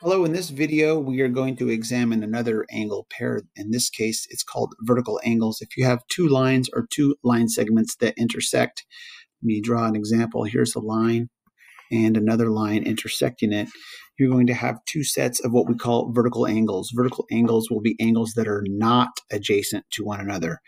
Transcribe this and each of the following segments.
Hello, in this video, we are going to examine another angle pair. In this case, it's called vertical angles. If you have two lines or two line segments that intersect, let me draw an example. Here's a line and another line intersecting it. You're going to have two sets of what we call vertical angles. Vertical angles will be angles that are not adjacent to one another.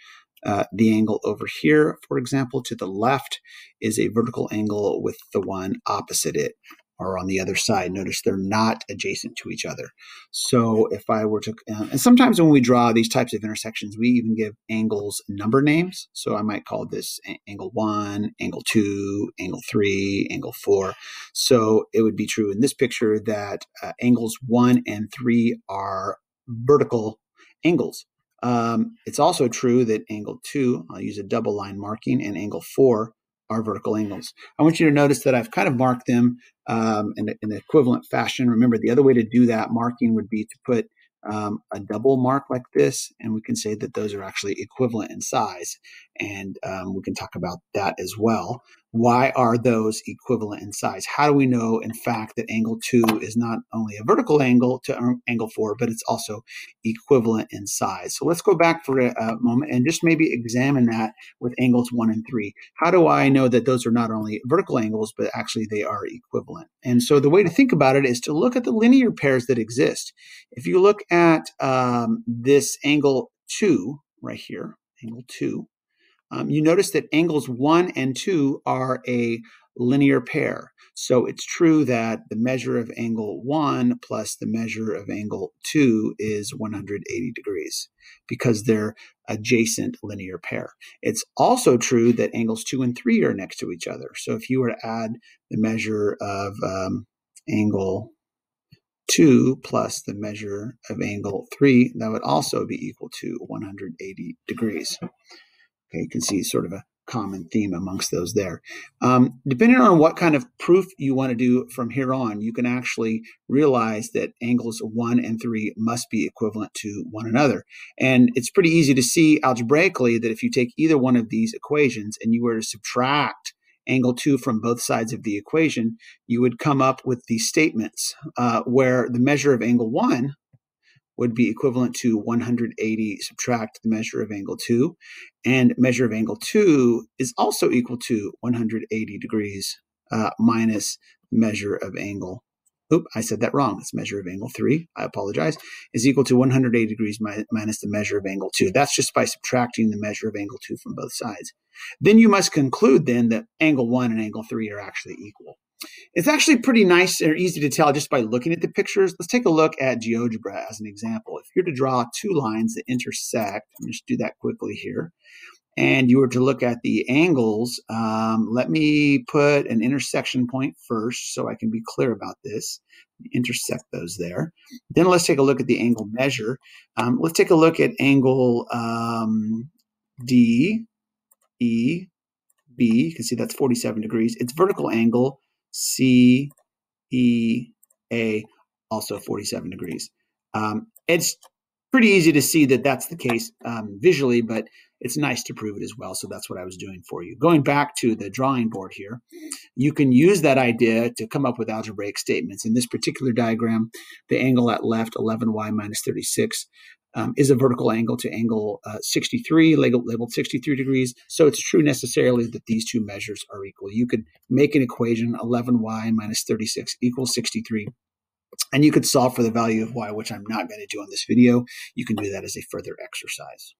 The angle over here, for example, to the left is a vertical angle with the one opposite it or on the other side. Notice they're not adjacent to each other. So if I were to, and sometimes when we draw these types of intersections, we even give angles number names. So I might call this angle 1, angle 2, angle 3, angle 4. So it would be true in this picture that angles 1 and 3 are vertical angles. It's also true that angle 2, I'll use a double line marking, and angle 4 are vertical angles. I want you to notice that I've kind of marked them in an equivalent fashion. Remember, the other way to do that marking would be to put a double mark like this, and we can say that those are actually equivalent in size. And we can talk about that as well. Why are those equivalent in size? How do we know, in fact, that angle 2 is not only a vertical angle to angle 4, but it's also equivalent in size? So let's go back for a moment and just maybe examine that with angles 1 and 3. How do I know that those are not only vertical angles, but actually they are equivalent? And so the way to think about it is to look at the linear pairs that exist. If you look at this angle 2 right here, angle 2, you notice that angles 1 and 2 are a linear pair. So it's true that the measure of angle 1 plus the measure of angle 2 is 180 degrees because they're adjacent linear pair. It's also true that angles 2 and 3 are next to each other. So if you were to add the measure of angle 2 plus the measure of angle 3, that would also be equal to 180 degrees. Okay, you can see sort of a common theme amongst those there. Depending on what kind of proof you want to do from here on, you can actually realize that angles 1 and 3 must be equivalent to one another. And it's pretty easy to see algebraically that if you take either one of these equations and you were to subtract angle 2 from both sides of the equation, you would come up with these statements where the measure of angle 1 would be equivalent to 180 subtract the measure of angle 2, and measure of angle 2 is also equal to 180 degrees minus measure of angle, I said that wrong, it's measure of angle 3, I apologize, is equal to 180 degrees minus the measure of angle 2. That's just by subtracting the measure of angle 2 from both sides. Then you must conclude then that angle 1 and angle 3 are actually equal. It's actually pretty nice or easy to tell just by looking at the pictures. Let's take a look at GeoGebra as an example. If you're to draw two lines that intersect, let me just do that quickly here, and you were to look at the angles, let me put an intersection point first so I can be clear about this. Intersect those there. Then let's take a look at the angle measure. Let's take a look at angle D, E, B. You can see that's 47 degrees. Its vertical angle C, E, A, also 47 degrees. It's pretty easy to see that that's the case visually, but it's nice to prove it as well. So that's what I was doing for you. Going back to the drawing board here, you can use that idea to come up with algebraic statements. In this particular diagram, the angle at left, 11y minus 36, is a vertical angle to angle 63, labeled 63 degrees. So it's true necessarily that these two measures are equal. You could make an equation, 11y minus 36 equals 63, and you could solve for the value of y, which I'm not going to do on this video. You can do that as a further exercise.